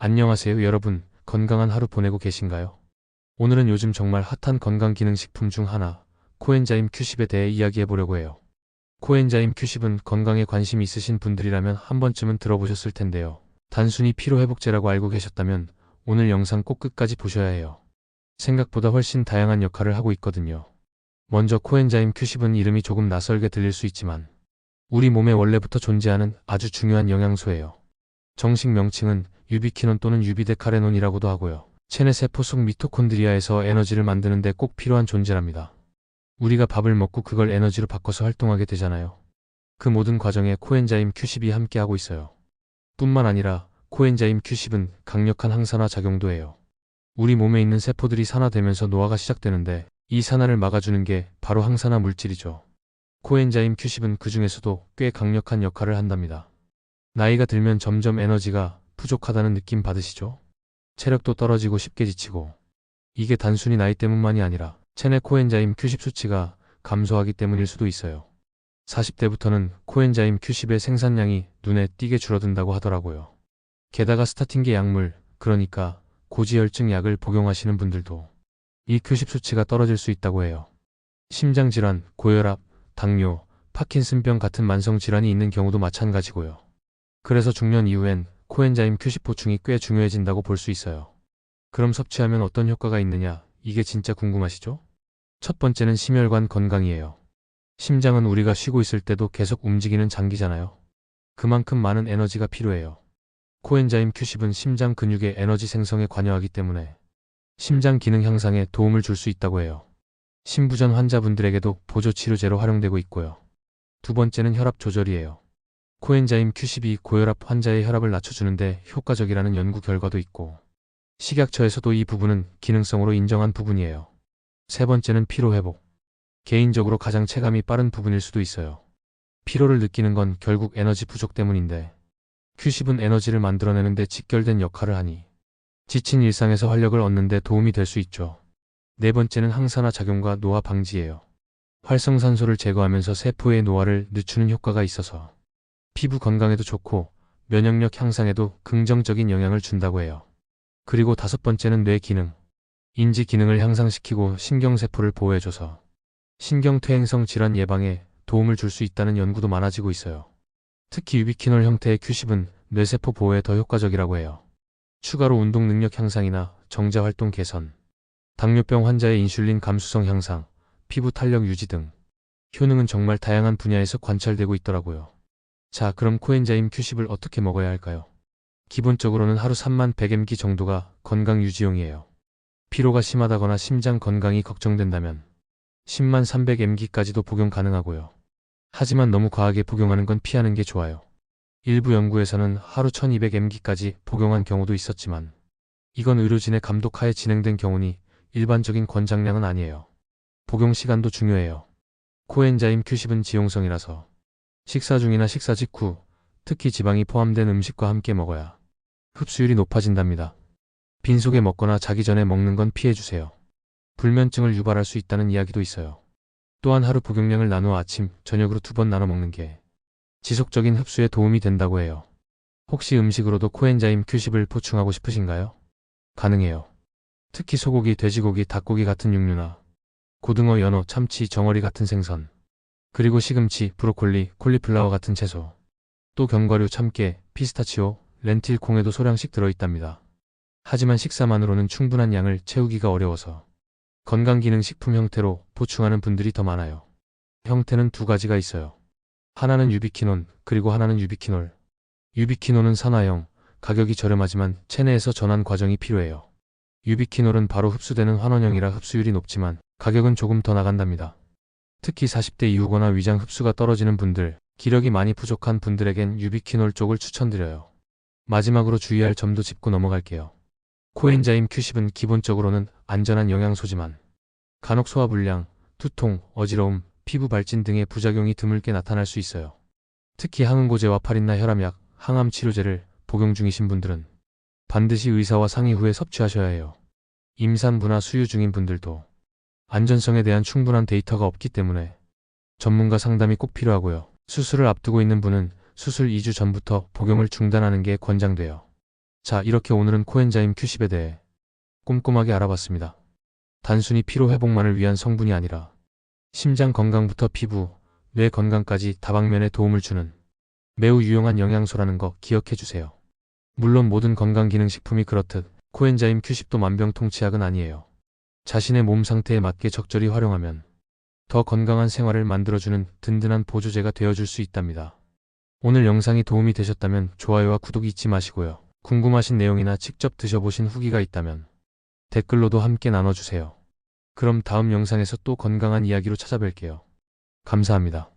안녕하세요 여러분, 건강한 하루 보내고 계신가요? 오늘은 요즘 정말 핫한 건강기능식품 중 하나, 코엔자임 Q10에 대해 이야기해 보려고 해요. 코엔자임 Q10은 건강에 관심 있으신 분들이라면 한 번쯤은 들어보셨을 텐데요. 단순히 피로회복제라고 알고 계셨다면 오늘 영상 꼭 끝까지 보셔야 해요. 생각보다 훨씬 다양한 역할을 하고 있거든요. 먼저 코엔자임 Q10은 이름이 조금 낯설게 들릴 수 있지만 우리 몸에 원래부터 존재하는 아주 중요한 영양소예요. 정식 명칭은 유비퀴논 또는 유비데카레논이라고도 하고요. 체내 세포 속 미토콘드리아에서 에너지를 만드는데 꼭 필요한 존재랍니다. 우리가 밥을 먹고 그걸 에너지로 바꿔서 활동하게 되잖아요. 그 모든 과정에 코엔자임 Q10이 함께하고 있어요. 뿐만 아니라 코엔자임 Q10은 강력한 항산화 작용도 해요. 우리 몸에 있는 세포들이 산화되면서 노화가 시작되는데 이 산화를 막아주는 게 바로 항산화 물질이죠. 코엔자임 Q10은 그 중에서도 꽤 강력한 역할을 한답니다. 나이가 들면 점점 에너지가 부족하다는 느낌 받으시죠? 체력도 떨어지고 쉽게 지치고. 이게 단순히 나이 때문만이 아니라 체내 코엔자임 Q10 수치가 감소하기 때문일 수도 있어요. 40대부터는 코엔자임 Q10의 생산량이 눈에 띄게 줄어든다고 하더라고요. 게다가 스타틴계 약물, 그러니까 고지혈증 약을 복용하시는 분들도 이 Q10 수치가 떨어질 수 있다고 해요. 심장질환, 고혈압, 당뇨, 파킨슨병 같은 만성질환이 있는 경우도 마찬가지고요. 그래서 중년 이후엔 코엔자임 Q10 보충이 꽤 중요해진다고 볼 수 있어요. 그럼 섭취하면 어떤 효과가 있느냐? 이게 진짜 궁금하시죠? 첫 번째는 심혈관 건강이에요. 심장은 우리가 쉬고 있을 때도 계속 움직이는 장기잖아요. 그만큼 많은 에너지가 필요해요. 코엔자임 Q10은 심장 근육의 에너지 생성에 관여하기 때문에 심장 기능 향상에 도움을 줄 수 있다고 해요. 심부전 환자분들에게도 보조 치료제로 활용되고 있고요. 두 번째는 혈압 조절이에요. 코엔자임 Q10이 고혈압 환자의 혈압을 낮춰주는데 효과적이라는 연구 결과도 있고 식약처에서도 이 부분은 기능성으로 인정한 부분이에요. 세 번째는 피로회복. 개인적으로 가장 체감이 빠른 부분일 수도 있어요. 피로를 느끼는 건 결국 에너지 부족 때문인데 Q10은 에너지를 만들어내는데 직결된 역할을 하니 지친 일상에서 활력을 얻는 데 도움이 될 수 있죠. 네 번째는 항산화 작용과 노화 방지예요. 활성산소를 제거하면서 세포의 노화를 늦추는 효과가 있어서 피부 건강에도 좋고 면역력 향상에도 긍정적인 영향을 준다고 해요. 그리고 다섯 번째는 뇌 기능. 인지 기능을 향상시키고 신경세포를 보호해줘서 신경퇴행성 질환 예방에 도움을 줄 수 있다는 연구도 많아지고 있어요. 특히 유비퀴놀 형태의 Q10은 뇌세포 보호에 더 효과적이라고 해요. 추가로 운동 능력 향상이나 정자 활동 개선, 당뇨병 환자의 인슐린 감수성 향상, 피부 탄력 유지 등 효능은 정말 다양한 분야에서 관찰되고 있더라고요. 자, 그럼 코엔자임 Q10을 어떻게 먹어야 할까요? 기본적으로는 하루 3만 100mg 정도가 건강 유지용이에요. 피로가 심하다거나 심장 건강이 걱정된다면 10만 300mg까지도 복용 가능하고요. 하지만 너무 과하게 복용하는 건 피하는 게 좋아요. 일부 연구에서는 하루 1200mg까지 복용한 경우도 있었지만 이건 의료진의 감독하에 진행된 경우니 일반적인 권장량은 아니에요. 복용 시간도 중요해요. 코엔자임 Q10은 지용성이라서 식사 중이나 식사 직후, 특히 지방이 포함된 음식과 함께 먹어야 흡수율이 높아진답니다. 빈속에 먹거나 자기 전에 먹는 건 피해주세요. 불면증을 유발할 수 있다는 이야기도 있어요. 또한 하루 복용량을 나누어 아침, 저녁으로 2번 나눠 먹는 게 지속적인 흡수에 도움이 된다고 해요. 혹시 음식으로도 코엔자임 Q10을 보충하고 싶으신가요? 가능해요. 특히 소고기, 돼지고기, 닭고기 같은 육류나 고등어, 연어, 참치, 정어리 같은 생선, 그리고 시금치, 브로콜리, 콜리플라워 같은 채소, 또 견과류, 참깨, 피스타치오, 렌틸, 콩에도 소량씩 들어있답니다. 하지만 식사만으로는 충분한 양을 채우기가 어려워서 건강기능식품 형태로 보충하는 분들이 더 많아요. 형태는 두 가지가 있어요. 하나는 유비퀴논, 그리고 하나는 유비퀴놀. 유비퀴논은 산화형, 가격이 저렴하지만 체내에서 전환 과정이 필요해요. 유비퀴놀은 바로 흡수되는 환원형이라 흡수율이 높지만 가격은 조금 더 나간답니다. 특히 40대 이후거나 위장 흡수가 떨어지는 분들, 기력이 많이 부족한 분들에겐 유비퀴놀 쪽을 추천드려요. 마지막으로 주의할 점도 짚고 넘어갈게요. 코엔자임 Q10은 기본적으로는 안전한 영양소지만 간혹 소화불량, 두통, 어지러움, 피부 발진 등의 부작용이 드물게 나타날 수 있어요. 특히 항응고제와 팔인나 혈압약, 항암 치료제를 복용 중이신 분들은 반드시 의사와 상의 후에 섭취하셔야 해요. 임산부나 수유 중인 분들도 안전성에 대한 충분한 데이터가 없기 때문에 전문가 상담이 꼭 필요하고요. 수술을 앞두고 있는 분은 수술 2주 전부터 복용을 중단하는 게 권장돼요. 자, 이렇게 오늘은 코엔자임 Q10에 대해 꼼꼼하게 알아봤습니다. 단순히 피로 회복만을 위한 성분이 아니라 심장 건강부터 피부, 뇌 건강까지 다방면에 도움을 주는 매우 유용한 영양소라는 거 기억해 주세요. 물론 모든 건강기능식품이 그렇듯 코엔자임 Q10도 만병통치약은 아니에요. 자신의 몸 상태에 맞게 적절히 활용하면 더 건강한 생활을 만들어주는 든든한 보조제가 되어줄 수 있답니다. 오늘 영상이 도움이 되셨다면 좋아요와 구독 잊지 마시고요. 궁금하신 내용이나 직접 드셔보신 후기가 있다면 댓글로도 함께 나눠주세요. 그럼 다음 영상에서 또 건강한 이야기로 찾아뵐게요. 감사합니다.